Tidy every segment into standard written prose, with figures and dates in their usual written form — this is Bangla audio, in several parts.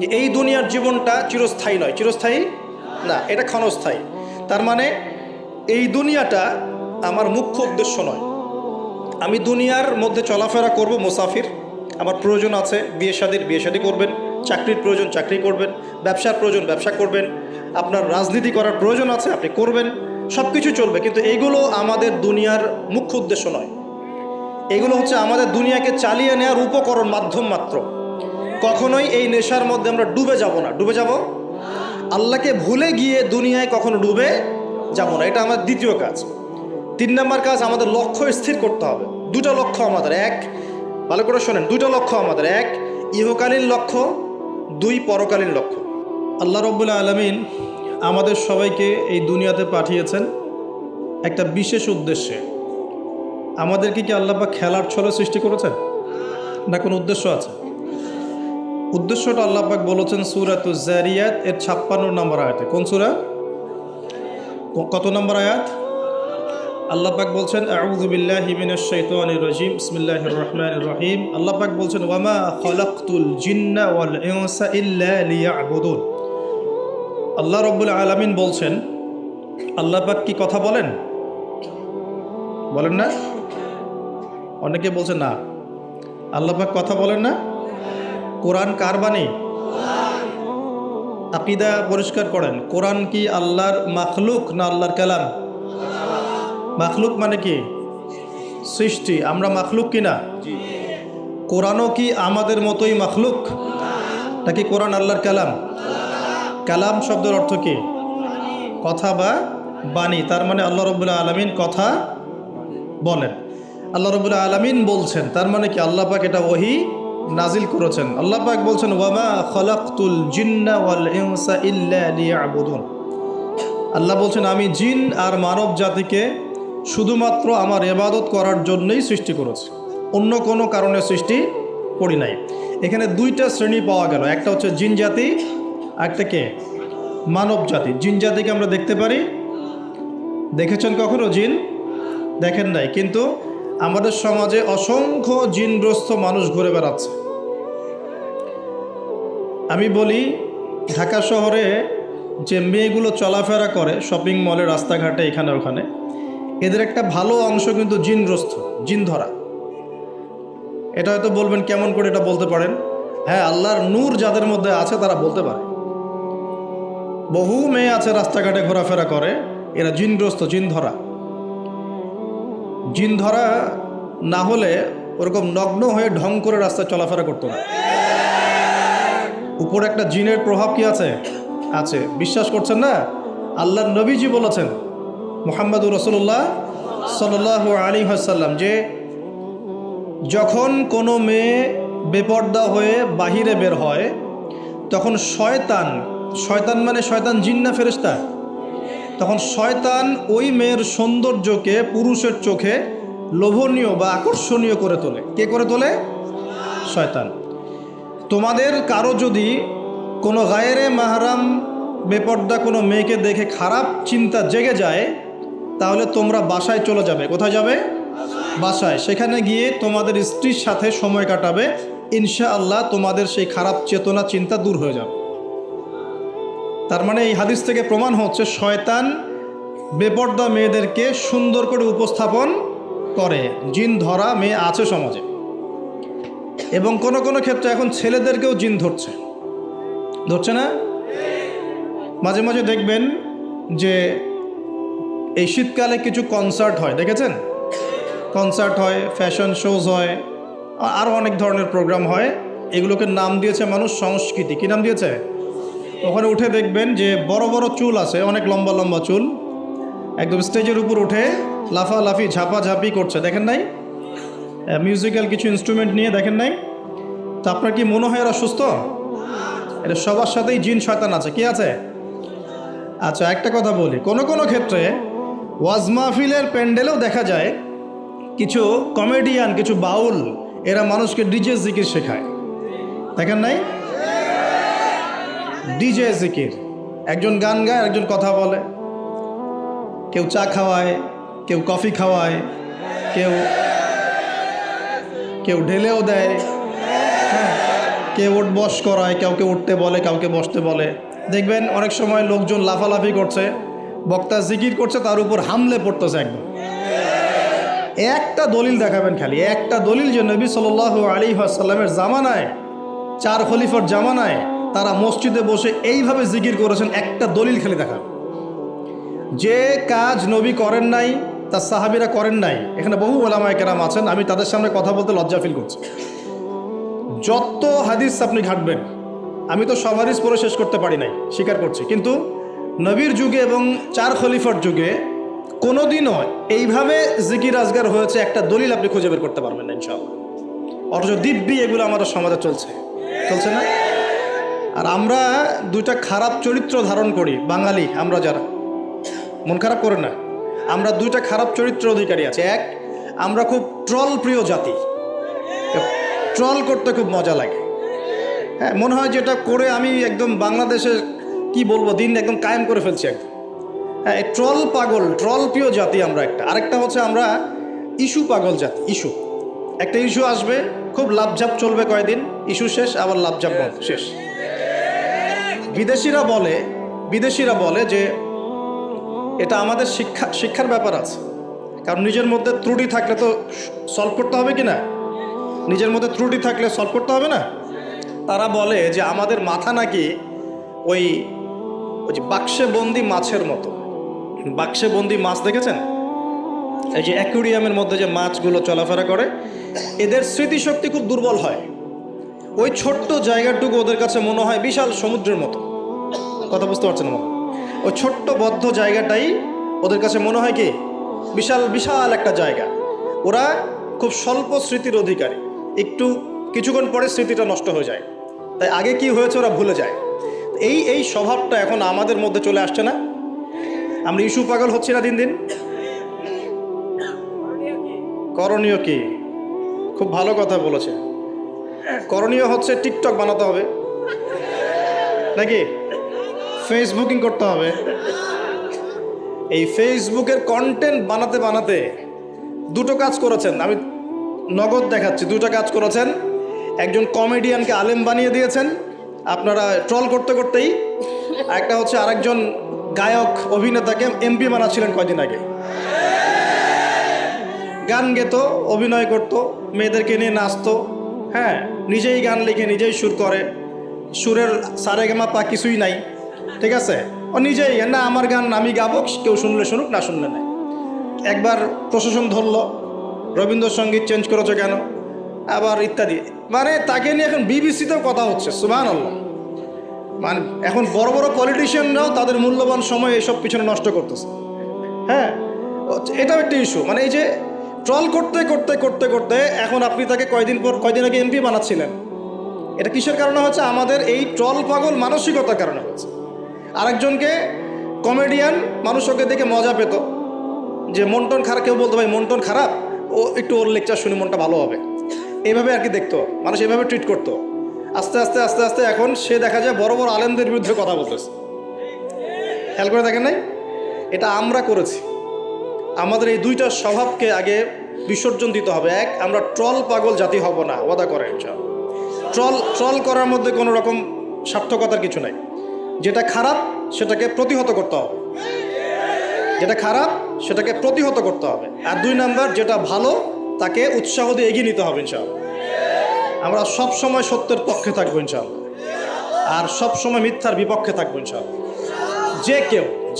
যে এই দুনিয়ার জীবনটা চিরস্থায়ী নয়, চিরস্থায়ী না, এটা ক্ষণস্থায়ী। তার মানে এই দুনিয়াটা আমার মুখ্য উদ্দেশ্য নয়। আমি দুনিয়ার মধ্যে চলাফেরা করব, মুসাফির। আমার প্রয়োজন আছে বিয়ে শাদী করবেন, চাকরির প্রয়োজন চাকরি করবেন, ব্যবসার প্রয়োজন ব্যবসা করবেন, আপনার রাজনীতি করার প্রয়োজন আছে আপনি করবেন, সব কিছু চলবে। কিন্তু এইগুলো আমাদের দুনিয়ার মুখ্য উদ্দেশ্য নয়। এগুলো হচ্ছে আমাদের দুনিয়াকে চালিয়ে নেওয়ার উপকরণ, মাধ্যম মাত্র। কখনোই এই নেশার মধ্যে আমরা ডুবে যাব না। ডুবে যাব, আল্লাহকে ভুলে গিয়ে দুনিয়ায় কখনো ডুবে যাব না। এটা আমার দ্বিতীয় কাজ। 3 নম্বর কাজ, আমাদের লক্ষ্য স্থির করতে হবে। দুটো লক্ষ্য আমাদের, এক, ভালো করে শোনেন, দুটো লক্ষ্য আমাদের, এক ইহকালীন লক্ষ্য, 2 পরকালীন লক্ষ্য। আল্লাহ রাব্বুল আলামিন আমাদের সবাইকে এই দুনিয়াতে পাঠিয়েছেন একটা বিশেষ উদ্দেশ্যে। আমাদেরকে কি আল্লাহ পাক খেলার ছলে সৃষ্টি করেছেন, না কোনো উদ্দেশ্য আছে? উদ্দেশ্যটা আল্লাহ পাক বলেছেন সূরাতুজ জারিয়াত এর 56 নম্বর আয়াতে। কোন সূরা, কত নম্বর আয়াত? আল্লাহ পাক বলছেন আউযু বিল্লাহি মিনাশ শাইতানির রাজিম, বিসমিল্লাহির রহমানির রহিম। আল্লাহ পাক বলছেন ওয়ামা খালাকতুল জিন্না ওয়াল ইনসা ইল্লা লিয়াবুদুন। আল্লাহ রাব্বুল আলামিন বলছেন, আল্লাহ পাক কি কথা বলেন? বলেন না? অনেকে বলছে না, আল্লাহ পাক কথা বলেন না। কোরআন কার বাণী? আকীদা পরিষ্কার করেন, কোরআন কি আল্লাহর মাখলুক না আল্লাহর কালাম? মাখলুক মানে কি? সৃষ্টি। আমরা মাখলুক কি না? কোরআনও কি আমাদের মতোই মাখলুক, নাকি কোরআন আল্লাহর কালাম? কালাম শব্দের অর্থ কি? কথা বা বাণী। তার মানে আল্লাহ রাব্বুল আলামিন কথা বলেন, আল্লাহ রাব্বুল আলামিন বলছেন। তার মানে কি আল্লাহ পাক এটা ওহী নাজিল করেছেন। আল্লাহ পাক বলছেন ওয়ামা খালাকতুল জিন্না ওয়াল ইনসা ইল্লা লিয়াবুদুন। আল্লাহ বলছেন আমি জিন আর মানব জাতিকে শুধুমাত্র আমার ইবাদত করার জন্যই সৃষ্টি করেছি, অন্য কোনো কারণে সৃষ্টি করি নাই। এখানে 2টা শ্রেণী পাওয়া গেল, একটা হচ্ছে জিন জাতি, একটা কে? মানব জাতি। জিন জাতিকে আমরা দেখতে পারি, দেখেছেন কখনো জিন? দেখেন নাই, কিন্তু আমাদের সমাজে অসংখ্য জিনগ্রস্ত মানুষ ঘুরে বেড়াচ্ছে। আমি বলি, ঢাকা শহরে যে মেয়েগুলো চলাফেরা করে শপিং মলে, রাস্তাঘাটে, এখানে ওখানে, এদের একটা ভালো অংশ কিন্তু জিনগ্রস্ত, জিন ধরা। এটা হয়তো বলবেন কেমন করে এটা বলতে পারেন? হ্যাঁ, আল্লাহর নূর যাদের মধ্যে আছে তারা বলতে পারে। বহু মেয়ে আছে রাস্তাঘাটে ঘোরাফেরা করে, এরা জিনগ্রস্ত, জিন ধরা। জিন ধরা না হলে ওরকম নগ্ন হয়ে ঢং করে রাস্তায় চলাফেরা করতো না। উপরে একটা জিনের প্রভাব কি আছে? আছে। বিশ্বাস করছেন না? আল্লাহর নবীজি বলেছেন, মুহাম্মদুর রাসূলুল্লাহ সাল্লাল্লাহু আলাইহি ওয়াসাল্লাম, যে যখন কোনো মেয়ে বেপর্দা হয়ে বাহিরে বের হয় তখন শয়তান, শয়তান মানে শয়তান জিন না ফেরেশতা? তখন শয়তান ওই মেয়ের সৌন্দর্যকে পুরুষের চোখে লোভনীয় বা আকর্ষণীয় করে তোলে। কে করে তোলে? শয়তান। তোমাদের কারো যদি কোনো গায়রে মাহরাম বেপর্দা কোনো মেয়েকে দেখে খারাপ চিন্তা জেগে যায়, তাহলে তোমরা বাসায় চলে যাবে। কোথায় যাবে? বাসায়। সেখানে গিয়ে তোমাদের স্ত্রীর সাথে সময় কাটাবে, ইনশাআল্লাহ তোমাদের সেই খারাপ চেতনা চিন্তা দূর হয়ে যাবে। তার মানে এই হাদিস থেকে প্রমাণ হচ্ছে শয়তান বেপর্দা মেয়েদেরকে সুন্দর করে উপস্থাপন করে। জিন ধরা মেয়ে আছে সমাজে, এবং কোনো কোনো ক্ষেত্রে এখন ছেলেদেরকেও জিন ধরছে, ধরছে না? মাঝে মাঝে দেখবেন যে এই শীতকালে কিছু কনসার্ট হয়, দেখেছেন? কনসার্ট হয়, ফ্যাশন শোজ হয়, আরও অনেক ধরনের প্রোগ্রাম হয়। এগুলোকে নাম দিয়েছে মানুষ সংস্কৃতি। কী নাম দিয়েছে? ওখানে উঠে দেখবেন যে বড় বড় চুল আছে, অনেক লম্বা লম্বা চুল, একদম স্টেজের উপর উঠে লাফালাফি ঝাপাঝাপি করছে, দেখেন নাই? মিউজিক্যাল কিছু ইনস্ট্রুমেন্ট নিয়ে, দেখেন নাই? তো আপনার কি মনে হয় এরা সুস্থ? এটা সবার সাথেই জিন শয়তান আছে। কি আছে? আচ্ছা, একটা কথা বলি, কোনো কোনো ক্ষেত্রে ওয়াজ মাহফিলের প্যান্ডেলেও দেখা যায় কিছু কমেডিয়ান, কিছু বাউল, এরা মানুষকে ডিজে জিকির শেখায়, দেখেন নাই? ডিজে জিকির, একজন গান গায়, একজন কথা বলে, কেউ চা খাওয়ায়, কেউ কফি খাওয়ায়, কেউ কেউ ঢেলেও দেয়, হ্যাঁ, কেউ উঠ বস করায়, কাউকে উঠতে বলে, কাউকে বসতে বলে। দেখবেন অনেক সময় লোকজন লাফালাফি করছে, বক্তা জিকির করছে, তার উপর হামলে পড়তেছে একদম। একটা দলিল দেখাবেন, খালি একটা দলিল যে নবী সাল্লাল্লাহু আলাইহি ওয়াসাল্লামের জামানায়, 4 খলিফার জামানায় তারা মসজিদে বসে এইভাবে জিকির করেছেন, একটা দলিল খালি দেখাবেন। যে কাজ নবী করেন নাই, তার সাহাবীরা করেন নাই। এখানে বহু ওলামায়ে কেরাম আছেন, আমি তাদের সামনে কথা বলতে লজ্জা ফিল করছি। যত হাদিস আপনি ঘাটবেন, আমি তো সব হাদিস পড়ে শেষ করতে পারি নাই, স্বীকার করছি, কিন্তু নবীর যুগে এবং 4 খলিফার যুগে কোনোদিনও এইভাবে জিকির আজগার হয়েছে একটা দলিল আপনি খুঁজে বের করতে পারবেন না ইনশাআল্লাহ। অথচ দিব্যি এগুলো আমাদের সমাজে চলছে না? আর আমরা দুইটা খারাপ চরিত্র ধারণ করি, বাঙালি আমরা যারা, মন খারাপ করে না, আমরা দুইটা খারাপ চরিত্র অধিকারী আছে। এক, আমরা খুব ট্রল প্রিয় জাতি, ট্রল করতে খুব মজা লাগে। হ্যাঁ, মনে হয় যেটা করে আমি একদম বাংলাদেশে কি বলবো, দিন একদম কায়েম করে ফেলছি একদম। হ্যাঁ, ট্রল পাগল, ট্রল প্রিয় জাতি আমরা একটা। আরেকটা হচ্ছে আমরা ইস্যু পাগল জাতি। ইস্যু, একটা ইস্যু আসবে, খুব লাভঝাপ চলবে কয়েকদিন, ইস্যু শেষ, আবার লাভঝাপ বন্ধ, শেষ। বিদেশিরা বলে যে এটা আমাদের শিক্ষার ব্যাপার আছে, কারণ নিজের মধ্যে ত্রুটি থাকলে তো সলভ করতে হবে কি না? নিজের মধ্যে ত্রুটি থাকলে সলভ করতে হবে না? তারা বলে যে আমাদের মাথা নাকি ওই যে বাক্সে বন্দি মাছের মতো। বাক্সে বন্দি মাছ দেখেছেন? এই যে অ্যাকুরিয়ামের মধ্যে যে মাছগুলো চলাফেরা করে, এদের স্মৃতিশক্তি খুব দুর্বল হয়। ওই ছোট্ট জায়গাটুকু ওদের কাছে মনে হয় বিশাল সমুদ্রের মতো। কথা বুঝতে পারছেন না? ওই ছোট্ট বদ্ধ জায়গাটাই ওদের কাছে মনে হয় কি বিশাল বিশাল একটা জায়গা। ওরা খুব স্বল্প স্মৃতির অধিকারী, কিছুক্ষণ পরে স্মৃতিটা নষ্ট হয়ে যায়, তাই আগে কি হয়েছে ওরা ভুলে যায়। এই স্বভাবটা এখন আমাদের মধ্যে চলে আসছে না? আমরা ইস্যু পাগল হচ্ছি না দিন দিন? করণীয় কি? খুব ভালো কথা বলেছে। করণীয় হচ্ছে টিকটক বানাতে হবে, নাকি ফেসবুকিং করতে হবে। এই ফেসবুকের কন্টেন্ট বানাতে বানাতে দুটো কাজ করেছেন, আমি নগদ দেখাচ্ছি। দুটো কাজ করেছেন। একজন কমেডিয়ানকে আলেম বানিয়ে দিয়েছেন আপনারা ট্রল করতে করতেই। একটা হচ্ছে আরেকজন গায়ক অভিনেতাকে এমপি বানাচ্ছিলেন কয়দিন আগে। গান গেত, অভিনয় করত, মেয়েদেরকে নিয়ে নাচতো। হ্যাঁ, নিজেই গান লিখে নিজেই সুর করে, সুরের সারেগামা পা কিছুই নাই, ঠিক আছে? ও নিজেই, না আমার গান আমি গাবো, কেউ শুনলে শুনুক, না শুনলে নাই। একবার প্রশাসন ধরলো, রবীন্দ্রসঙ্গীত চেঞ্জ করেছে কেন, আবার ইত্যাদি। মানে তাকে নিয়ে এখন বিবিসিতেও কথা হচ্ছে, সুবহানাল্লাহ। মানে এখন বড় বড় পলিটিশিয়ানরাও তাদের মূল্যবান সময় এসব পিছনে নষ্ট করতেছে। হ্যাঁ, এটাও একটা ইস্যু। মানে এই যে ট্রল করতে করতে করতে করতে এখন আপনি তাকে কয়দিন আগে এমপি বানাচ্ছিলেন। এটা কিসের কারণে হচ্ছে? আমাদের এই ট্রল পাগল মানসিকতার কারণে হচ্ছে। আরেকজনকে কমেডিয়ান, মানুষ ওকে দেখে মজা পেত, যে মনটন খারাপ, কেউ বলতো ভাই মনটন খারাপ, ও একটু ওর লেকচার শুনে মনটা ভালো হবে, এইভাবে আর কি দেখতো মানুষ, এইভাবে ট্রিট করতো। আস্তে আস্তে আস্তে আস্তে এখন সে দেখা যায় বড় বড় আলেমদের বিরুদ্ধে কথা বলতেছে। খেয়াল করে দেখেন নাই? এটা আমরা করেছি। আমাদের এই দুইটা স্বভাবকে আগে বিসর্জন দিতে হবে। এক, আমরা ট্রল পাগল জাতি হব না, ওয়াদা করেন। ট্রল করার মধ্যে কোনো রকম সার্থকতার কিছু নাই। যেটা খারাপ সেটাকে প্রতিহত করতে হবে, যেটা খারাপ সেটাকে প্রতিহত করতে হবে। আর 2 নাম্বার, যেটা ভালো তাকে উৎসাহ দিয়ে এগিয়ে নিতে হবে ইনশাআল্লাহ। আমরা সব সময় সত্যের পক্ষে থাকবো ইনশাআল্লাহ, আর সব সময় মিথ্যার বিপক্ষে থাকবো ইনশাআল্লাহ।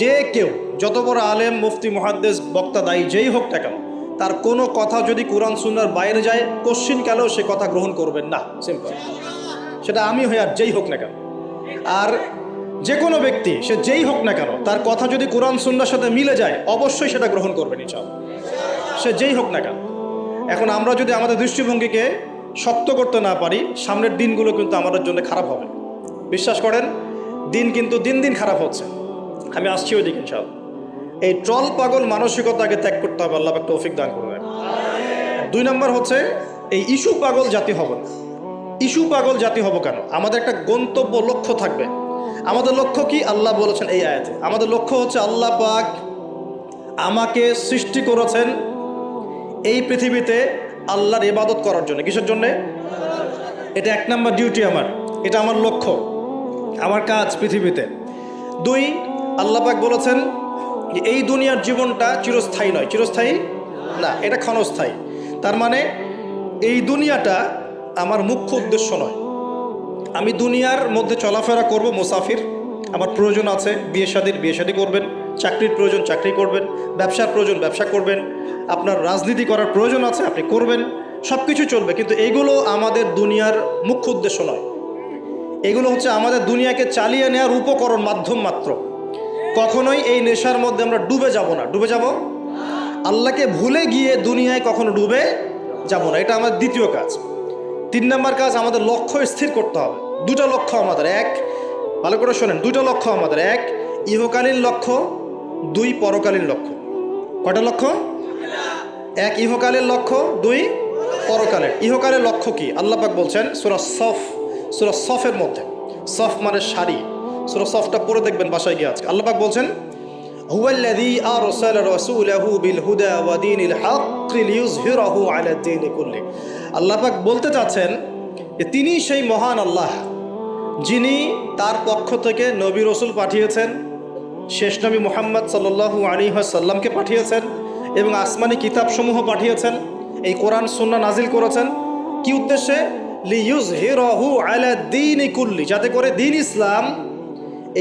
যে কেউ যত বড় আলেম, মুফতি, মুহাদ্দিস, বক্তা, দায়ী যেই হোক না কেন, তার কোনো কথা যদি কোরআন সুন্নাহর বাইরে যায়, কোশ্চিন কালেও সে কথা গ্রহণ করবেন না। সিম্পল। সেটা আমি হই আর যেই হোক না কেন। আর যে কোনো ব্যক্তি, সে যেই হোক না কেন, তার কথা যদি কোরআন সুন্নাহর সাথে মিলে যায়, অবশ্যই সেটা গ্রহণ করবেন ইনশাআল্লাহ, সে যেই হোক না কেন। এখন আমরা যদি আমাদের দৃষ্টিভঙ্গিকে শক্ত করতে না পারি, সামনের দিনগুলো কিন্তু আমাদের জন্য খারাপ হবে। বিশ্বাস করেন, দিন কিন্তু দিন দিন খারাপ হচ্ছে। আমি আসছি ওই দিকে ইনশাআল্লাহ। এই ট্রল পাগল মানসিকতাকে ত্যাগ করতে হবে, আল্লাহ পাক তৌফিক দান করবেন। 2 নম্বর হচ্ছে এই ইস্যু পাগল জাতি হব না। ইস্যু পাগল জাতি হব কেন? আমাদের একটা গন্তব্য, লক্ষ্য থাকবে। আমাদের লক্ষ্য কি? আল্লাহ বলেছেন এই আয়াতে, আমাদের লক্ষ্য হচ্ছে আল্লাহ পাক আমাকে সৃষ্টি করেছেন এই পৃথিবীতে আল্লাহর ইবাদত করার জন্য। কিসের জন্যে? এটা 1 নাম্বার ডিউটি আমার, এটা আমার লক্ষ্য, আমার কাজ পৃথিবীতে। 2, আল্লাহ পাক বলেছেন যে এই দুনিয়ার জীবনটা চিরস্থায়ী নয়। চিরস্থায়ী না, এটা ক্ষণস্থায়ী। তার মানে এই দুনিয়াটা আমার মুখ্য উদ্দেশ্য নয়। আমি দুনিয়ার মধ্যে চলাফেরা করব, মুসাফির। আমার প্রয়োজন আছে বিয়ে শাদী করবেন, চাকরির প্রয়োজন চাকরি করবেন, ব্যবসার প্রয়োজন ব্যবসা করবেন, আপনার রাজনীতি করার প্রয়োজন আছে আপনি করবেন, সব কিছু চলবে। কিন্তু এগুলো আমাদের দুনিয়ার মুখ্য উদ্দেশ্য নয়। এগুলো হচ্ছে আমাদের দুনিয়াকে চালিয়ে নেওয়ার উপকরণ, মাধ্যম মাত্র। কখনোই এই নেশার মধ্যে আমরা ডুবে যাব না। ডুবে যাব, আল্লাহকে ভুলে গিয়ে দুনিয়ায় কখনো ডুবে যাব না। এটা আমাদের দ্বিতীয় কাজ। 3 নাম্বার কাজ, আমাদের লক্ষ্য স্থির করতে হবে। 2টা লক্ষ্য আমাদের। 1, ভালো করে শোনেন, 2টা লক্ষ্য আমাদের। 1 ইহকালীন লক্ষ্য, 2 পরকালীন লক্ষ্য। কয়টা লক্ষ্য? 1 ইহকালীন লক্ষ্য, 2 পরকালের। ইহকালের লক্ষ্য কি? আল্লাহ পাক বলছেন সূরা সফের মধ্যে, সফ মানে শাড়ি, সূরা সফটা পড়ে দেখবেন বাসায় গিয়ে আজকে। আল্লাহ পাক বলছেন হুয়াল্লাযী আরসালা রাসূলাহু বিল হুদা ওয়া দীনিল হক লিইয়ুযহিরাহু আলা দ্বীনি কুল্লি। আল্লাহ পাক বলতে চাচ্ছেন যে তিনি সেই মহান আল্লাহ যিনি তার পক্ষ থেকে নবী রাসূল পাঠিয়েছেন, শেষ নবী মুহাম্মদ সাল্লাল্লাহু আলাইহি ওয়াসাল্লামকে পাঠিয়েছেন এবং আসমানি কিতাবসমূহ পাঠিয়েছেন, এই কোরআন সুন্নাহ নাজিল করেছেন। কি উদ্দেশ্যে? লিইয়ুযহিরাহু আলা দ্বীনি কুল্লি, যাতে করে দ্বীন ইসলাম,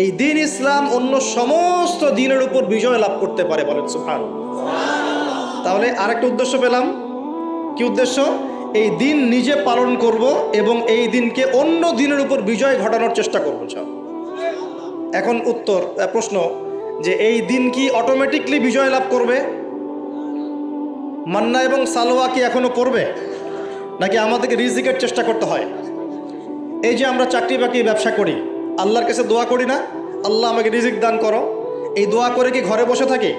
এই দ্বীন ইসলাম অন্য সমস্ত দ্বীনের উপর বিজয় লাভ করতে পারে। বলেন সুবহানাল্লাহ। তাহলে আরেকটা উদ্দেশ্য পেলাম। কি উদ্দেশ্য? এই দিন নিজে পালন করব এবং এই দিনকে অন্য দিনের উপর বিজয় ঘটানোর চেষ্টা করব। এখন প্রশ্ন যে এই দিন কি অটোমেটিকলি বিজয় লাভ করবে? মান্না এবং সালোয়া কি এখনো পড়বে, নাকি আমাদেরকে রিজিকের চেষ্টা করতে হয়? এই যে আমরা চাকরি বাকরি ব্যবসা করি, আল্লাহর কাছে দোয়া করি না, আল্লাহ আমাকে রিজিক দান করো? এই দোয়া করে কি ঘরে বসে থাকি,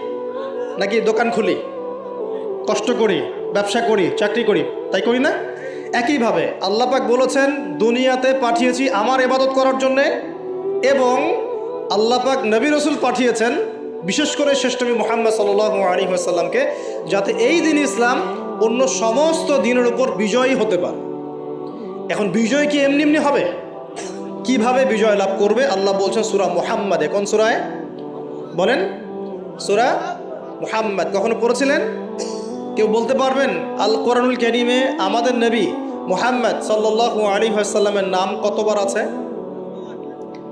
নাকি দোকান খুলি, কষ্ট করি, ব্যবসা করি, চাকরি করি? তাই করি না? একইভাবে আল্লাহ পাক বলেছেন দুনিয়াতে পাঠিয়েছি আমার ইবাদত করার জন্যে, এবং আল্লাহ পাক নবী রাসূল পাঠিয়েছেন বিশেষ করে শেষ নবী মুহাম্মদ সাল্লাল্লাহু আলাইহি ওয়াসাল্লামকে, যাতে এই দিন ইসলাম অন্য সমস্ত দিনের উপর বিজয়ী হতে পারে। এখন বিজয় কি এমনি এমনি হবে? কিভাবে বিজয় লাভ করবে? আল্লাহ বলছেন সূরা মুহাম্মাদে। কোন সূরায় বলেন? সূরা মুহাম্মাদ। কখনো পড়েছিলেন? কেউ বলতে পারবেন আল কোরআনুল কারীমে আমাদের নবী মুহাম্মদ সাল্লাল্লাহু আলাইহি ওয়াসাল্লামের নাম কতবার আছে?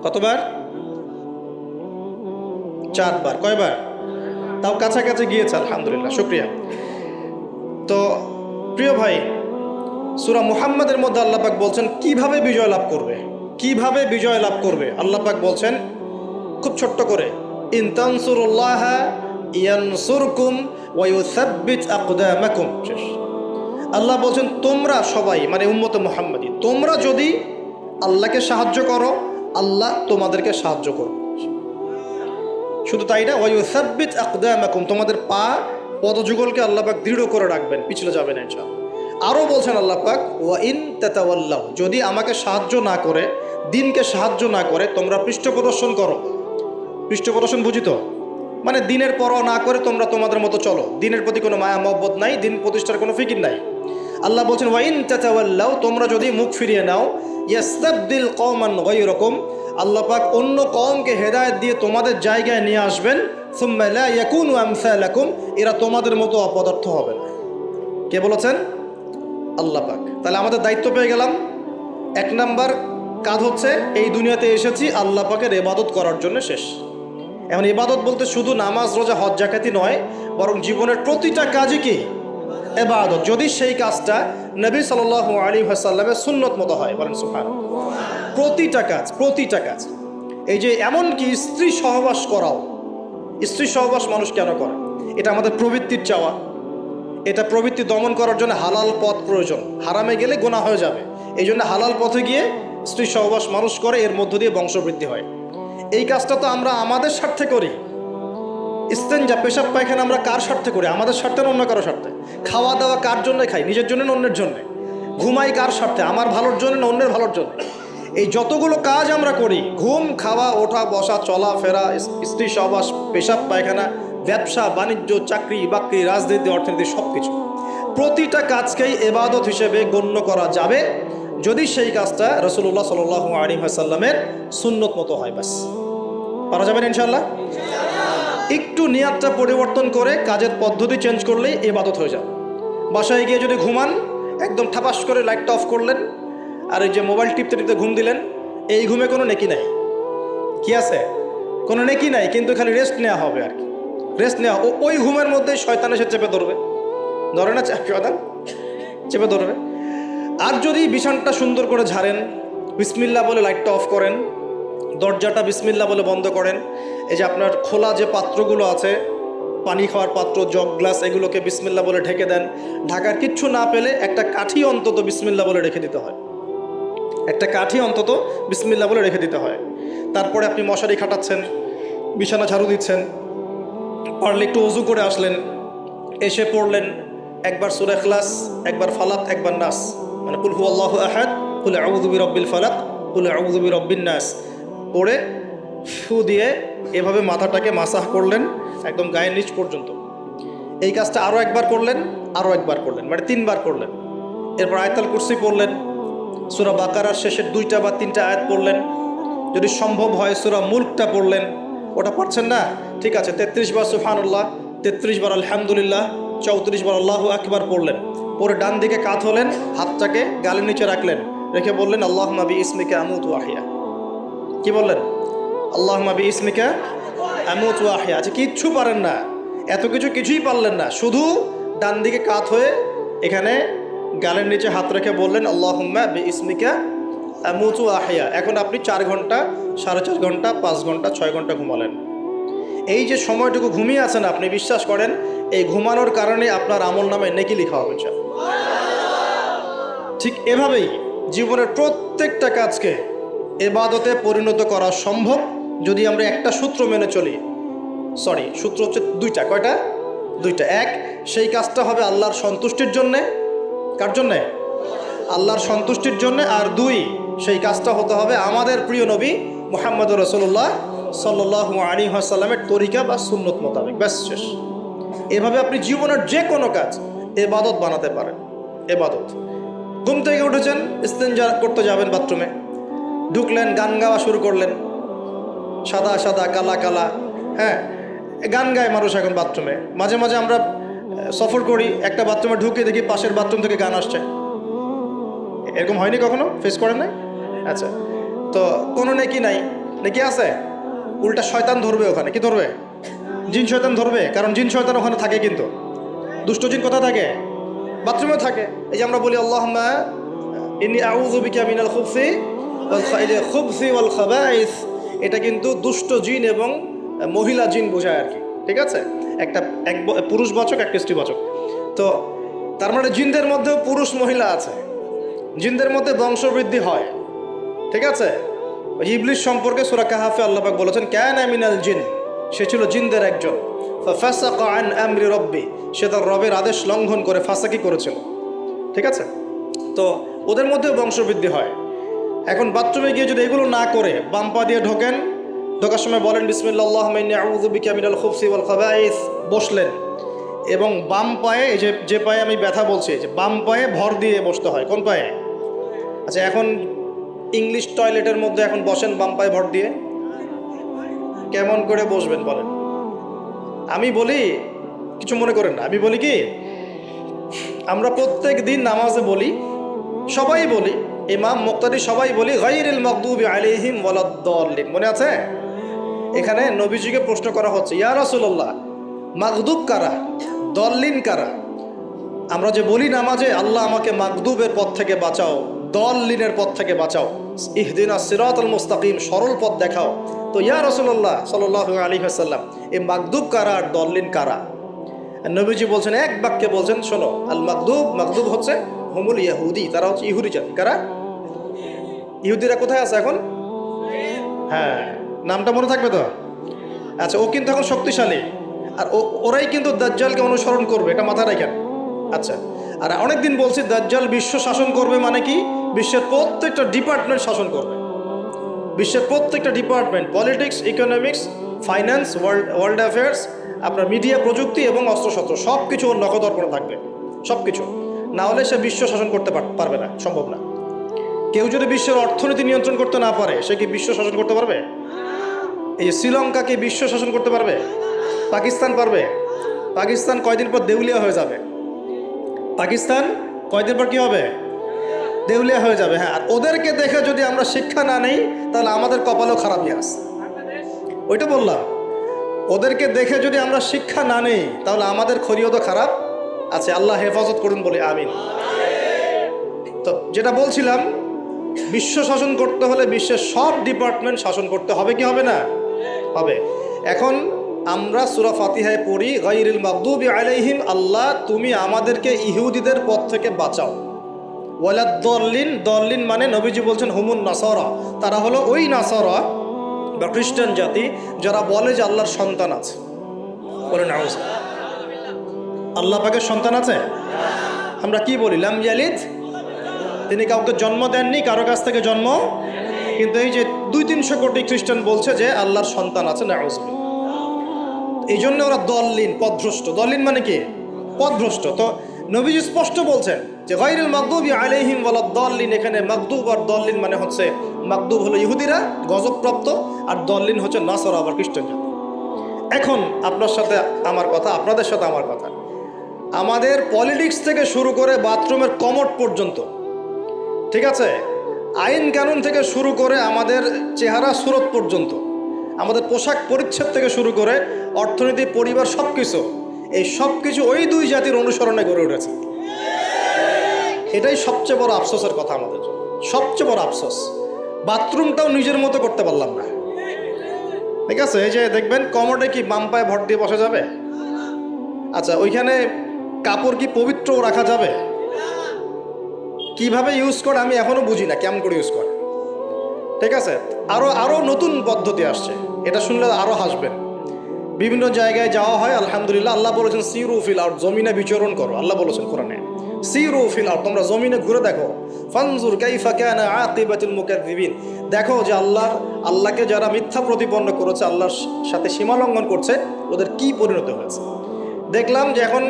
কতবার? 4 বার। কয়বার? তাও কাছাকাছি গিয়েছে, আলহামদুলিল্লাহ, শুকরিয়া। তো প্রিয় ভাই, সূরা মুহাম্মাদের মধ্যে আল্লাহ পাক বলছেন কিভাবে বিজয় লাভ করবে। কিভাবে বিজয় লাভ করবে আল্লাহ পাক বলছেন খুব ছোট্ট করে, ইন তানসুরুল্লাহ ইয়ানসুরকুম ওয়া ইউসাব্বিত আকদামাকুম। আল্লাহ বলছেন তোমরা সবাই, মানে উম্মতে মুহাম্মাদি, তোমরা যদি আল্লাহকে সাহায্য করো, আল্লাহ তোমাদেরকে সাহায্য করবে। শুধু তাই না, ওয়া ইউসাব্বিত আকদামাকুম, তোমাদের পদযুগলকে আল্লাহ পাক দৃঢ় করে রাখবেন, পিছলে যাবে না ইনশাআল্লাহ। আরও বলছেন আল্লাহ পাক ওয়া ইন তাতাওয়াল্লাহু, যদি আমাকে সাহায্য না করে, দিনকে সাহায্য না করে তোমরা পৃষ্ঠপ্রদর্শন করো। পৃষ্ঠপ্রদর্শন বুঝি তো? মানে দিনের পরোয়া না করে তোমরা তোমাদের মতো চলো, দিনের প্রতি কোনো মায়া মহব্বত নাই, দিন প্রতিষ্ঠার কোনো ফিকির নাই। আল্লাহ বলছেন ওয়া ইন তাতাওয়াল্লাহু, তোমরা যদি মুখ ফিরিয়ে নাও, ইয়াস্তাবদিল কওমান গায়রাকুম, আল্লাহ পাক অন্য কওমকে হেদায়েত দিয়ে তোমাদের জায়গায় নিয়ে আসবেন, সুম্মা লা ইয়াকুনু আমসালাকুম, এরা তোমাদের মতো অপদার্থ হবে না। কে বলেছেন? আল্লাহ পাক। তাহলে আমাদের দায়িত্ব পেয়ে গেলাম। 1 নাম্বার কাজ হচ্ছে এই দুনিয়াতে এসেছি আল্লাহ পাকের ইবাদত করার জন্য, শেষ। এখন ইবাদত বলতে শুধু নামাজ রোজা হজ জাকাতি নয়, বরং জীবনের প্রতিটা কাজই কি ইবাদত, যদি সেই কাজটা নবী সাল্লাল্লাহু আলাইহি ওয়াসাল্লামের সুন্নত মতো হয়। বলেন সুবহানাল্লাহ। প্রতিটা কাজ। এই যে এমনকি স্ত্রী সহবাস করাও, স্ত্রী সহবাস মানুষ কেন করে? এটা আমাদের প্রবৃত্তির চাওয়া। এটা প্রবৃত্তি দমন করার জন্য হালাল পথ প্রয়োজন, হারামে গেলে গুনাহ হয়ে যাবে। এই জন্য হালাল পথে গিয়ে স্ত্রী সহবাস মানুষ করে, এর মধ্য দিয়ে বংশবৃদ্ধি হয়। এই কাজটা তো আমরা আমাদের স্বার্থে করি। ইস্তেঞ্জা, পেশাব পায়খানা আমরা কার স্বার্থে করি? আমাদের স্বার্থে না অন্য কারো স্বার্থে? খাওয়া দাওয়া কার জন্য খাই? নিজের জন্য না অন্যের জন্য? ঘুমাই কার স্বার্থে? আমার ভালোর জন্য না অন্যের ভালোর জন্য? এই যতগুলো কাজ আমরা করি, ঘুম, খাওয়া, ওঠা, বসা, চলাফেরা, স্ত্রী সহবাস, পেশাব পায়খানা, ব্যবসা বাণিজ্য, চাকরি বাকরি, রাজনীতি, অর্থনীতি, সব কিছু, প্রতিটা কাজকেই ইবাদত হিসেবে গণ্য করা যাবে যদি সেই কাজটা রাসূলুল্লাহ সাল্লাল্লাহু আলাইহি ওয়াসাল্লামের সুন্নত মতো হয়। ব্যাস, পারা যাবে না ইনশাআল্লাহ। একটু নিয়াতটা পরিবর্তন করে কাজের পদ্ধতি চেঞ্জ করলেই ইবাদত হয়ে যাবে। বাসায় গিয়ে যদি ঘুমান, একদম ঠাপাস করে লাইটটা অফ করলেন আর এই যে মোবাইল টিপতে টিপতে ঘুম দিলেন, এই ঘুমে কোনো নেকি নাই। কি আছে? কোনো নেকি নাই, কিন্তু খালি রেস্ট নেওয়া হবে আর কি। রেস্ট নেওয়া, ওই ঘুমের মধ্যে শয়তান এসে চেপে ধরবে, ধরে না শয়তান চেপে ধরবে। আর যদি বিছানটা সুন্দর করে ঝাড়েন, বিসমিল্লাহ বলে লাইটটা অফ করেন, দরজাটা বিসমিল্লাহ বলে বন্ধ করেন, এই যে আপনার খোলা যে পাত্রগুলো আছে, পানি খাওয়ার পাত্র, জগ, গ্লাস, এগুলোকে বিসমিল্লাহ বলে ঢেকে দেন। ঢাকার কিচ্ছু না পেলে একটা কাঠি অন্তত বিসমিল্লাহ বলে রেখে দিতে হয়। একটা কাঠি অন্তত বিসমিল্লাহ বলে রেখে দিতে হয়। তারপরে আপনি মশারি খাটাচ্ছেন, বিছানা ঝাড়ু দিচ্ছেন, পারলে একটু ওযু করে আসলেন, এসে পড়লেন একবার সূরা ইখলাস, একবার ফালাক, একবার নাস, মানে কুল হুয়াল্লাহু আহাদ, কুল আউযু বিরাব্বিল ফালাক, কুল আউযু বিরাব্বিন নাস পড়ে ফু দিয়ে এভাবে মাথাটাকে মাসাহ করলেন একদম গায়ের নিচ পর্যন্ত। এই কাজটা আরও একবার করলেন, আরও একবার করলেন, মানে 3 বার করলেন। এরপর আয়াতুল কুরসি পড়লেন, সূরা বাকারার শেষের 2টা বা 3টা আয়াত পড়লেন, যদি সম্ভব হয় সূরা মুলকটা পড়লেন। ওটা পারছেন না, ঠিক আছে, 33 বার সুবহানাল্লাহ, 33 বার আলহামদুলিল্লাহ, 34 বার আল্লাহু আকবার পড়লেন। পরে ডান দিকে কাত হলেন, হাতটাকে গালের নিচে রাখলেন, রেখে বললেন আল্লাহুম্মা বিইসমিকা আমুতু ওয়া আহইয়া। কি বললেন? আল্লাহুম্মা বিইসমিকা আমুতু ওয়া আহইয়া। আচ্ছা, কিচ্ছু পারেন না, এত কিছুই পারলেন না, শুধু ডান দিকে কাত হয়ে এখানে গালের নিচে হাত রেখে বললেন আল্লাহুম্মা বিইসমিকা আমুতু ওয়া আহইয়া। এখন আপনি 4 ঘন্টা, 4.5 ঘন্টা, 5 ঘন্টা, 6 ঘন্টা ঘুমালেন। এই যে সময়টুকু ঘুমিয়ে আছেন আপনি, বিশ্বাস করেন এই ঘুমানোর কারণে আপনার আমল নামে নেকি লেখা হবে। ঠিক এভাবেই জীবনের প্রত্যেকটা কাজকে ইবাদতে পরিণত করা সম্ভব যদি আমরা একটা সূত্র মেনে চলি। সূত্র হচ্ছে 2টা। কয়টা? 2টা। এক, সেই কাজটা হবে আল্লাহর সন্তুষ্টির জন্যে। কার জন্যে? আল্লাহর সন্তুষ্টির জন্যে। আর 2, সেই কাজটা হতে হবে আমাদের প্রিয় নবী মুহাম্মদুর রাসূলুল্লাহ সাল্লাল্লাহু আলাইহি ওয়াসাল্লামের তরিকা বা সুন্নত মোতাবেক। ব্যাস, শেষ। এভাবে আপনি জীবনের যে কোনো কাজ ইবাদত বানাতে পারেন। ইবাদত। ঘুম থেকে উঠেছেন, ইস্তেঞ্জা করতে যাবেন, বাথরুমে ঢুকলেন, গান গাওয়া শুরু করলেন, সাদা সাদা, কালা কালা, হ্যাঁ, গান গায় মানুষ এখন বাথরুমে। মাঝে মাঝে আমরা সফর করি, একটা বাথরুমে ঢুকে দেখি পাশের বাথরুম থেকে গান আসছে। এরকম হয়নি কখনো? ফেস করেন নাই? আচ্ছা, তো কোনো নেকি নাই? নেকি আছে? উল্টা শয়তান ধরবে ওখানে। কি ধরবে? জিন শয়তান ধরবে, কারণ জিন শয়তান ওখানে থাকে। কিন্তু দুষ্ট জিন কোথায় থাকে? বাথরুমে থাকে। এই যে আমরা বলি আল্লাহুম্মা ইন্নী আউযু বিকা মিনাল খুবসি ওয়াল খাবাইস, এটা কিন্তু দুষ্ট জিন এবং মহিলা জিন বোঝায় আর কি। ঠিক আছে, এক পুরুষবাচক, একটা স্ত্রীবাচক। তো তার মানে জিনদের মধ্যেও পুরুষ মহিলা আছে, জিনদের মধ্যে বংশবৃদ্ধি হয়। ঠিক আছে, ইবলিস সম্পর্কে সূরা কাহাফে আল্লাহ পাক বলেছেন কানা মিনাল জিন, সে ছিল জিনদের একজন। ফাসাকা আন আমরি রব্বি, সে তার রবের আদেশ লঙ্ঘন করে ফাসাকি করেছিল। ঠিক আছে, তো ওদের মধ্যেও বংশবৃদ্ধি হয়। এখন বাথরুমে গিয়ে যদি এগুলো না করে বাম পা দিয়ে ঢোকেন, ঢোকার সময় বলেন বিসমিল্লাহ আল্লাহুম্মা ইন্নী আউযু বিকা মিনাল খুবসি ওয়াল খাবাইস, বসলেন, এবং বাম পায়ে, এই যে পায়ে আমি ব্যথা বলছি, যে বাম পায়ে ভর দিয়ে বসতে হয়। কোন পায়ে? আচ্ছা, এখন ইংলিশ টয়লেটের মধ্যে এখন বসেন বাম পায়ে ভর দিয়ে, কেমন করে বসবেন বলেন? আমি বলি, কিছু মনে করেন না, আমি বলি কি, আমরা প্রত্যেক দিন নামাজে বলি, সবাই বলি, ইমাম, মুক্তাদি সবাই বলি গায়রিল মাগদুবি আলাইহিম ওয়ালাদ-দাল্লিন। মনে আছে? এখানে নবীজিকে প্রশ্ন করা হচ্ছে, ইয়া রাসূলুল্লাহ, মাগদুব কারা, দল্লিন কারা? আমরা যে বলি নামাজে আল্লাহ আমাকে মাগদুবের পথ থেকে বাঁচাও, দল্লিনের পথ থেকে বাঁচাও, ইহদিনাস সিরাতাল মুস্তাকিম, সরল পথ দেখাও। তো ইয়া রাসূলুল্লাহ সাল্লাল্লাহু আলাইহি ওয়াসাল্লাম, এই মাগদুব কারা আর দল্লিন কারা? নবীজি বলছেন, এক বাক্যে বলছেন, শোনো, আল মাগদুব হচ্ছে হুমুল ইহুদি, তারা হচ্ছে ইহুদি জাতি। কারা? ইহুদিরা কোথায় আছে এখন? হ্যাঁ, নামটা মনে থাকবে তো? আচ্ছা, ও কিন্তু এখন শক্তিশালী, আর ওরাই কিন্তু দাজ্জালকে অনুসরণ করবে, এটা মাথায় রাখেন। আচ্ছা, আর অনেকদিন বলছি দাজ্জাল বিশ্ব শাসন করবে, মানে কি, বিশ্বের প্রত্যেকটা ডিপার্টমেন্ট শাসন করবে। বিশ্বের প্রত্যেকটা department, politics, economics, finance, world affairs, আপনার মিডিয়া, প্রযুক্তি এবং অস্ত্রশস্ত্র, সব কিছু ওর নখদর্পণে থাকবে। সব কিছু না হলে সে বিশ্ব শাসন করতে পারবে না, সম্ভব না। কেউ যদি বিশ্বের অর্থনীতি নিয়ন্ত্রণ করতে না পারে, সে কি বিশ্ব শাসন করতে পারবে? এই যে শ্রীলঙ্কাকে বিশ্ব শাসন করতে পারবে? পাকিস্তান পারবে? পাকিস্তান কয়দিন পর দেউলিয়া হয়ে যাবে। পাকিস্তান কয়দিন পর কি হবে? দেউলিয়া হয়ে যাবে। হ্যাঁ, আর ওদেরকে দেখে যদি আমরা শিক্ষা না নেই, তাহলে আমাদের কপালও খারাপই আছে। ওইটা বললাম, ওদেরকে দেখে যদি আমরা শিক্ষা না নেই, তাহলে আমাদের খরিও তো খারাপ আছে। আল্লাহ হেফাজত করুন বলে আমিন। তো যেটা বলছিলাম, বিশ্ব শাসন করতে হলে বিশ্বের সব ডিপার্টমেন্ট শাসন করতে হবে, কি হবে না? হবে। এখন আমরা সূরা ফাতিহায় পড়ি, গায়রিল মাগদুবি আলাইহিম, আল্লাহ তুমি আমাদেরকে ইহুদিদের পথ থেকে বাঁচাও। ওয়ালাদ দল্লিন, দল্লিন মানে নবীজি বলছেন হুমুন নাসারা, তারা হলো ওই নাসারা বা খ্রিস্টান জাতি যারা বলে যে আল্লাহর সন্তান আছে। বলেন আউযুবিল্লাহ। আল্লাহ পাকের সন্তান আছে? আমরা কি বলি? লাম ইয়ালিদ, তিনি কাউকে জন্ম দেননি, কারো কাছ থেকে জন্ম। কিন্তু এই যে 200-300 কোটি খ্রিস্টান বলছে যে আল্লাহর সন্তান আছে, নাউযুবিল্লাহ। এই জন্য ওরা দল্লিন, পথভ্রষ্ট। দল্লিন মানে কি? পথভ্রষ্ট। তো নবীজি স্পষ্ট বলছেন যে গায়রিল মাগদুবি আলাইহিম ওয়ালাদ দল্লিন। এখানে মাগদুব আর দল্লিন মানে হচ্ছে, মাগদুব হলো ইহুদিরা গজবপ্রাপ্ত, আর দল্লিন হচ্ছে নাসারা আবার খ্রিস্টান জাতি। এখন আপনার সাথে আমার কথা, আপনাদের সাথে আমার কথা, আমাদের পলিটিক্স থেকে শুরু করে বাথরুমের কমোড পর্যন্ত, ঠিক আছে, আইন কানুন থেকে শুরু করে আমাদের চেহারা সুরত পর্যন্ত, আমাদের পোশাক পরিচ্ছদ থেকে শুরু করে অর্থনীতি, পরিবার, সব কিছু, এই সব কিছু ওই দুই জাতির অনুসরণে গড়ে উঠেছে। এটাই সবচেয়ে বড় আফসোসের কথা আমাদের জন্য, সবচেয়ে বড় আফসোস। বাথরুমটাও নিজের মতো করতে পারলাম না, ঠিক আছে। এই যে দেখবেন কমোডে কি বাম পায়ে ভর দিয়ে বসা যাবে? আচ্ছা, ওইখানে কাপড় কি পবিত্র রাখা যাবে? কিভাবে ইউজ করে আমি এখনো বুঝি না, কেমন করে ইউজ করে, ঠিক আছে। আরো নতুন পদ্ধতি আসছে, এটা শুনলে আরো হাসবেন। বিভিন্ন জায়গায় যাওয়া হয়, আলহামদুলিল্লাহ। আল্লাহ বলেছেন সিরু ফিল আরদ, জমিনে বিচরণ করো। আল্লাহ বলেছেন কোরআনে সিরু ফিল আরদ, তোমরা জমিনে ঘুরে দেখো। ফানজুর কাইফা কানা আকিবাতুল মুকাজ্জিবিন, দেখো যে আল্লাহকে যারা মিথ্যা প্রতিপন্ন করেছে, আল্লাহর সাথে সীমা লঙ্ঘন করছে, ওদের কি পরিণত হয়েছে। দেখলাম যে এখন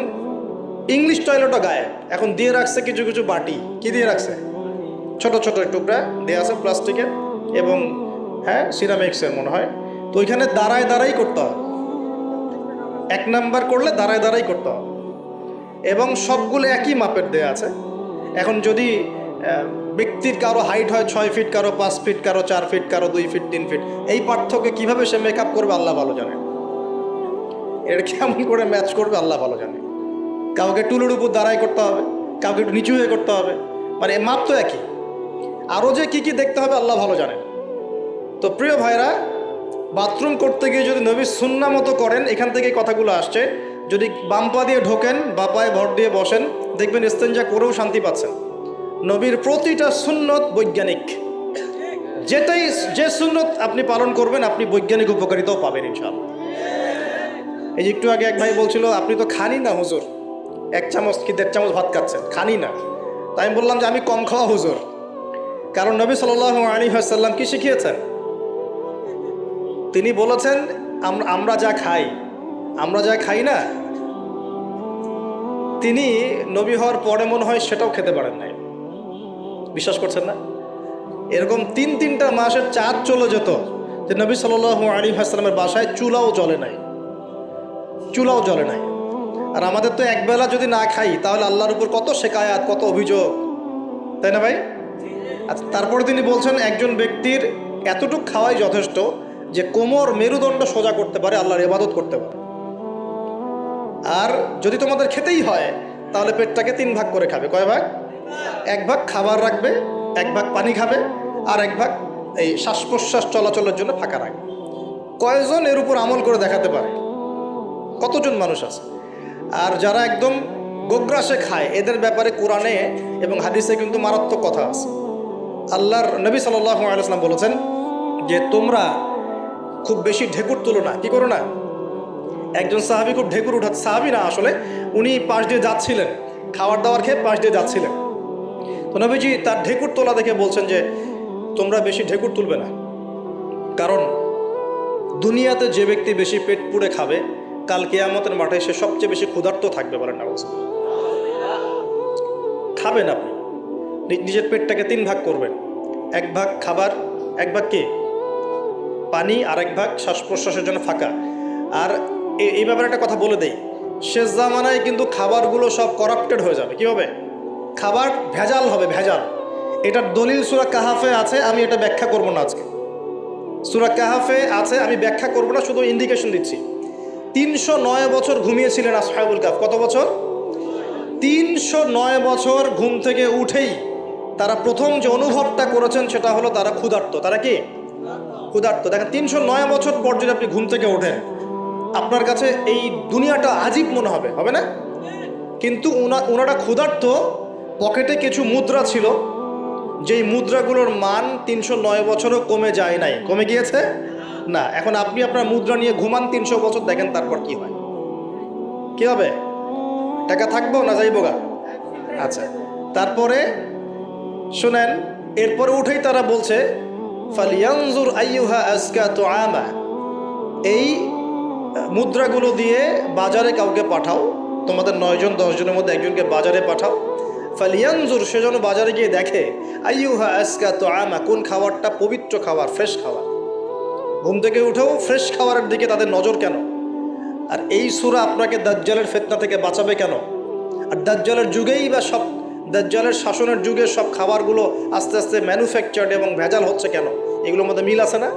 ইংলিশ টয়লেটও গায়েব, এখন দিয়ে রাখছে কিছু কিছু বাটি। কি দিয়ে রাখছে? ছোট ছোট টুকরা দেওয়া আছে প্লাস্টিকের এবং হ্যাঁ সিরামিক্সের মনে হয়। তো ওইখানে দাঁড়ায় দাঁড়াই করতে হবে, 1 নাম্বার করলে দাঁড়ায় দাঁড়াই করতে হবে, এবং সবগুলো একই মাপের দেয়া আছে। এখন যদি ব্যক্তির কারো হাইট হয় 6 ফিট, কারো 5 ফিট, কারো 4 ফিট, কারো 2 ফিট, 3 ফিট, এই পার্থক্যে কীভাবে সে মেকআপ করবে আল্লাহ ভালো জানে, এটা কেমন করে ম্যাচ করবে আল্লাহ ভালো জানে। কাউকে টুলের উপর দাঁড়াই করতে হবে, কাউকে একটু নিচু হয়ে করতে হবে, মানে মাপ তো একই। আরও যে কি কি দেখতে হবে আল্লাহ ভালো জানেন। তো প্রিয় ভাইরা, বাথরুম করতে গিয়ে যদি নবীর সুন্নাহ মতো করেন, এখান থেকে কথাগুলো আসছে। যদি বাম পা দিয়ে ঢোকেন, বা পায়ে ভর দিয়ে বসেন, দেখবেন ইস্তেঞ্জা করেও শান্তি পাচ্ছেন। নবীর প্রতিটা সুন্নত বৈজ্ঞানিক, যে সুন্নত আপনি পালন করবেন, আপনি বৈজ্ঞানিক উপকারিতাও পাবেন ইনশাআল্লাহ। এই যে একটু আগে এক ভাই বলছিল, আপনি তো খানি না হুজুর, 1 চামচ কি 1.5 চামচ ভাত খাচ্ছেন, খানি না। তাই আমি বললাম যে আমি কম খাওয়া হুজুর, কারণ নবী সাল্লাল্লাহু আলাইহি ওয়াসাল্লাম কি শিখিয়েছেন? তিনি বলেছেন আমরা যা খাই না, তিনি নবী হওয়ার পরে মনে হয় সেটাও খেতে পারেন নাই। বিশ্বাস করছেন না? এরকম 3-3টা মাসের চাঁদ চলে যেত যে নবী সাল্লাল্লাহু আলাইহি ওয়াসাল্লামের বাসায় চুলাও জ্বলে নাই। আর আমাদের তো একবেলা যদি না খাই, তাহলে আল্লাহর উপর কত শিকায়াত, কত অভিযোগ, তাই না ভাই? আচ্ছা, তারপরে তিনি বলছেন একজন ব্যক্তির এতটুকু খাওয়াই যথেষ্ট যে কোমর, মেরুদণ্ড সোজা করতে পারে, আল্লাহর ইবাদত করতে পারে। আর যদি তোমাদের খেতেই হয়, তাহলে পেটটাকে 3 ভাগ করে খাবে। কয় ভাগ? 1 ভাগ খাবার রাখবে, 1 ভাগ পানি খাবে, আর 1 ভাগ এই শ্বাস প্রশ্বাস চলাচলের জন্য ফাঁকা রাখবে। কয়জন এর উপর আমল করে দেখাতে পারে? কতজন মানুষ আছে? আর যারা একদম গোগ্রাসে খায়, এদের ব্যাপারে কোরআনে এবং হাদিসে কিন্তু মারাত্মক কথা আছে। আল্লাহর নবী সাল্লাল্লাহু আলাইহি ওয়াসাল্লাম বলেছেন যে তোমরা খুব বেশি ঢেকুর তুলো না। কি করো না? একজন সাহাবী খুব ঢেকুর উঠাচ্ছে, সাহাবী না আসলে, উনি পাশ দিয়ে যাচ্ছিলেন, খাবার দাবার খেয়ে পাশ দিয়ে যাচ্ছিলেন। তো নবীজি তার ঢেকুর তোলা দেখে বলছেন যে তোমরা বেশি ঢেকুর তুলবে না, কারণ দুনিয়াতে যে ব্যক্তি বেশি পেট পুড়ে খাবে, কাল কিয়ামতের মাঠে সে সবচেয়ে বেশি ক্ষুধার্ত থাকবে। বলেন না? খাবেন আপনি, নিজের পেটটাকে 3 ভাগ করবেন, এক ভাগ খাবার, এক ভাগ কি পানি, আর এক ভাগ শ্বাস প্রশ্বাসের জন্য ফাঁকা। আর এই ব্যাপারে একটা কথা বলে দেই, শেষ জামানায় কিন্তু খাবারগুলো সব করাপ্টেড হয়ে যাবে। কী হবে? খাবার ভেজাল হবে, ভেজাল। এটার দলিল সূরা কাহাফে আছে, আমি এটা ব্যাখ্যা করব না আজকে। সূরা কাহাফে আছে, আমি ব্যাখ্যা করব না, শুধু ইন্ডিকেশন দিচ্ছি। 309 বছর ঘুমিয়েছিলেন আসহাবুল কাহফ। কত বছর? 309 বছর ঘুম থেকে উঠেই তারা প্রথম যে অনুভবটা করেছেন সেটা হলো তারা ক্ষুধার্ত। তারা কি ক্ষুধার্ত? দেখেন, 309 বছর পর যদি আপনি ঘুম থেকে ওঠেন, আপনার কাছে এই দুনিয়াটা আজীব মনে হবে, হবে না? কিন্তু ওনারা ক্ষুধার্ত, পকেটে কিছু মুদ্রা ছিল, যেই মুদ্রাগুলোর মান 309 বছরও কমে যায় নাই। কমে গিয়েছে না। এখন আপনি আপনার মুদ্রা নিয়ে ঘুমান 300 বছর, দেখেন তারপর কি হয়, কি হবে? টাকা থাকবো না যাইবো গা? আচ্ছা, তারপরে শুনেন, এরপরে উঠেই তারা বলছে ফালিয়ানজুর আইয়ুহা আজকা তুআমা, এই মুদ্রাগুলো দিয়ে বাজারে কাউকে পাঠাও, তোমাদের 9 জন 10 জনের মধ্যে একজনকে বাজারে পাঠাও। ফালিয়ানজুর, সেজন্য বাজারে গিয়ে দেখে আইয়ুহা আজকা তুআমা, কোন খাবারটা পবিত্র খাবার, ফ্রেশ খাবার। ঘুম থেকে উঠেও ফ্রেশ খাবারের দিকে তাদের নজর কেন? আর এই সূরা আপনাকে দাজ্জালের ফিতনা থেকে বাঁচাবে কেন? আর দাজ্জালের যুগেই বা সব, দাজ্জালের শাসনের যুগে সব খাবারগুলো আস্তে আস্তে ম্যানুফ্যাকচার্ড এবং ভেজাল হচ্ছে কেন? এগুলোর মধ্যে মিল আছে না?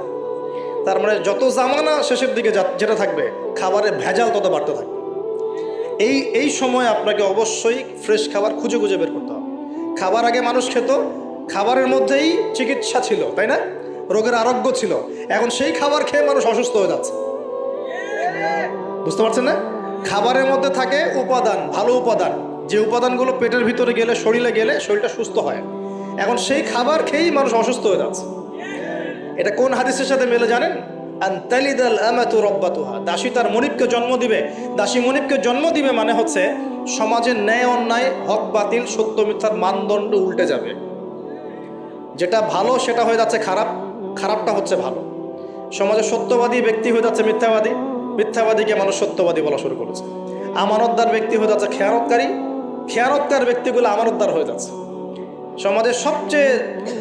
তার মানে যত জামানা শেষের দিকে যেটা থাকবে, খাবারের ভেজাল তত বাড়তে থাকবে। এই সময় আপনাকে অবশ্যই ফ্রেশ খাবার খুঁজে খুঁজে বের করতে হবে। খাবার আগে মানুষ খেত, খাবারের মধ্যেই চিকিৎসা ছিল, তাই না? রোগের আরোগ্য ছিল। এখন সেই খাবার খেয়ে মানুষ অসুস্থ হয়ে যাচ্ছে। বুঝতে পারছেন না? খাবারের মধ্যে থাকে উপাদান, ভালো উপাদান, যে উপাদানগুলো পেটের ভিতরে গেলে, শরীরে গেলে শরীরটা সুস্থ হয়। এখন সেই খাবার খেয়েই মানুষ অসুস্থ হয়ে যাচ্ছে। এটা কোন হাদিসের সাথে মেলে জানেন? আনতালিদাল আমাতু রাব্বাতুহা, দাসী তার মনিবকে জন্ম দিবে। দাসী মনিবকে জন্ম দিবে মানে হচ্ছে সমাজের ন্যায় অন্যায়, হক বাতিল, সত্য মিথ্যার মানদণ্ড উল্টে যাবে। যেটা ভালো সেটা হয়ে যাচ্ছে খারাপ, খারাপটা হচ্ছে ভালো। সমাজে সত্যবাদী ব্যক্তি হয়ে যাচ্ছে মিথ্যাবাদী, মিথ্যাবাদীকে মানুষ সত্যবাদী বলা শুরু করেছে। আমানতদার ব্যক্তি হয়ে যাচ্ছে খেয়ানতকারী, খেয়ানতকার ব্যক্তিগুলো আমানতদার হয়ে যাচ্ছে। সমাজের সবচেয়ে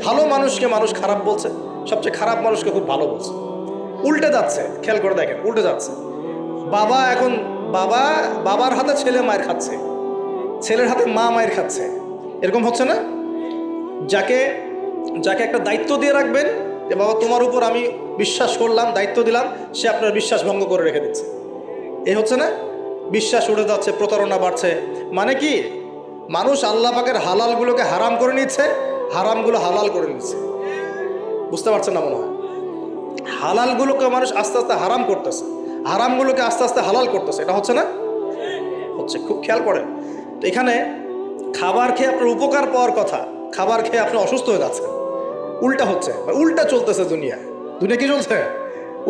ভালো মানুষকে মানুষ খারাপ বলছে, সবচেয়ে খারাপ মানুষকে খুব ভালো বলছে। উল্টে যাচ্ছে, খেয়াল করে দেখেন, উল্টে যাচ্ছে। বাবা এখন বাবার হাতে ছেলে মায়ের খাচ্ছে, ছেলের হাতে মা মায়ের খাচ্ছে, এরকম হচ্ছে না? যাকে একটা দায়িত্ব দিয়ে রাখবেন যে বাবা তোমার উপর আমি বিশ্বাস করলাম, দায়িত্ব দিলাম, সে আপনার বিশ্বাস ভঙ্গ করে রেখে দিচ্ছে। এই হচ্ছে না? বিশ্বাস উঠে যাচ্ছে, প্রতারণা বাড়ছে। মানে কি? মানুষ আল্লাহ পাকের হালালগুলোকে হারাম করে নিচ্ছে, হারামগুলো হালাল করে নিচ্ছে। বুঝতে পারছেন না মনে হয়? হালালগুলোকে মানুষ আস্তে আস্তে হারাম করতেছে, হারামগুলোকে আস্তে আস্তে হালাল করতেছে। এটা হচ্ছে না? হচ্ছে। খুব খেয়াল করেন। তো এখানে খাবার খেয়ে আপনার উপকার পাওয়ার কথা, খাবার খেয়ে আপনি অসুস্থ হয়ে যাচ্ছেন। উল্টা হচ্ছে, উল্টা চলতেছে দুনিয়া। কি চলছে?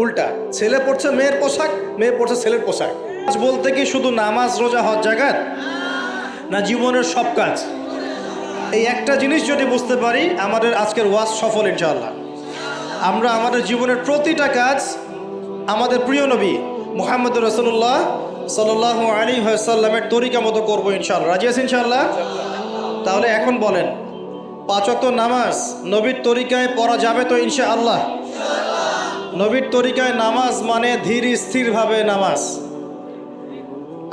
উল্টা। ছেলে পড়ছে মেয়ের পোশাক, মেয়ে পড়ছে ছেলের পোশাক। আজ বলতে কি শুধু নামাজ রোজা হজ জাকাত না, জীবনের সব কাজ? এই একটা জিনিস যদি বুঝতে পারি, আমাদের আজকের ওয়াজ সফল ইনশাআল্লাহ। আমরা আমাদের জীবনের প্রতিটা কাজ আমাদের প্রিয় নবী মুহাম্মদ রাসূলুল্লাহ সাল্লাল্লাহু আলাইহি ওয়াসাল্লামের তরিকা মতো করবো ইনশাআল্লাহ। রাজি আছেন ইনশাআল্লাহ? তাহলে এখন বলেন, 5 ওয়াক্ত নামাজ নবীর তরিকায় পড়া যাবে তো ইনশাআল্লাহ? নবীর তরিকায় নামাজ মানে ধীর স্থিরভাবে নামাজ।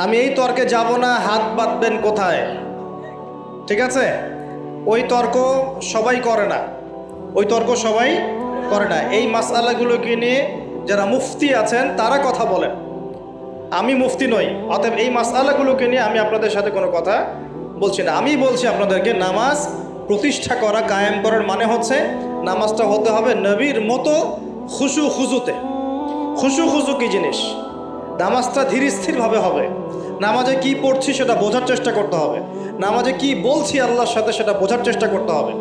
আমি এই তর্কে যাব না, হাত বাঁধবেন কোথায়, ঠিক আছে? ওই তর্ক সবাই করে না, ওই তর্ক সবাই করে না। এই মাসআলাগুলোকে নিয়ে যারা মুফতি আছেন তারা কথা বলেন, আমি মুফতি নই। অতএব এই মাসআলাগুলোকে নিয়ে আমি আপনাদের সাথে কোনো কথা বলছি না। আমি বলছি আপনাদেরকে, নামাজ প্রতিষ্ঠা করা, কায়েম করার মানে হচ্ছে নামাজটা হতে হবে নবীর মতো খুশু খুজুতে। খুশু খুজু কী জিনিস? নামাজটা ধীর স্থিরভাবে হবে। নামাজে কি পড়ছি সেটা বোঝার চেষ্টা করতে হবে। নামাজে কি বলছি আল্লাহর সাথে সেটা বোঝার চেষ্টা করতে হবে।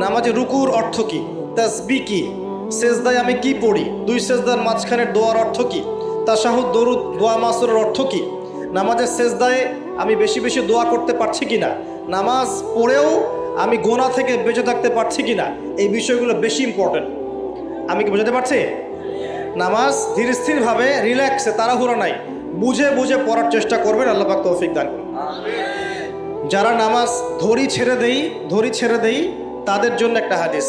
নামাজে রুকুর অর্থ কী, তাসবিহ কি, সেজদায় আমি কি পড়ি, 2 সেজদার মাঝখানের দোয়ার অর্থ কী, তাশাহুদ দরুদ দোয়া মাসুরের অর্থ কী, নামাজের সেজদায় আমি বেশি বেশি দোয়া করতে পারছি কি না, নামাজ পড়েও আমি গোনা থেকে বেঁচে থাকতে পারছি কি না, এই বিষয়গুলো বেশি ইম্পর্টেন্ট। আমি কি বোঝাতে পারছি? নামাজ ধীর স্থিরভাবে, রিল্যাক্সে, তাড়াহুড়ো নাই, বুঝে বুঝে পড়ার চেষ্টা করবেন। আল্লাহ পাক তৌফিক দান করুন। যারা নামাজ ধরি ছেড়ে দেই তাদের জন্য একটা হাদিস।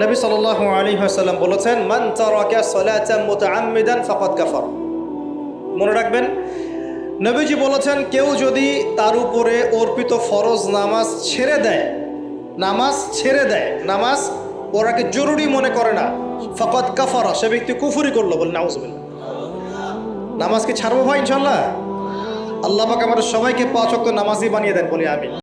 নবী সাল্লাল্লাহু আলাইহি ওয়াসাল্লাম বলেছেন, মান তারাকা সালাতান মুতাআম্মিদান ফাকাদ কাফার। মনে রাখবেন, নবীজি বলেছেন, কেউ যদি তার উপরে অর্পিত ফরজ নামাজ ছেড়ে দেয়, নামাজ ওরাকে জরুরি মনে করে না, ফাকাদ কাফারা, সে ব্যক্তি কুফরি করলো। বলে নাউজুবিল্লাহ। নামাজকে ছাড়বো ভাই ইনশাআল্লাহ? আল্লাহ পাক আমাদের সবাইকে 5 ওয়াক্ত নামাজি বানিয়ে দেন, বলি আমিন।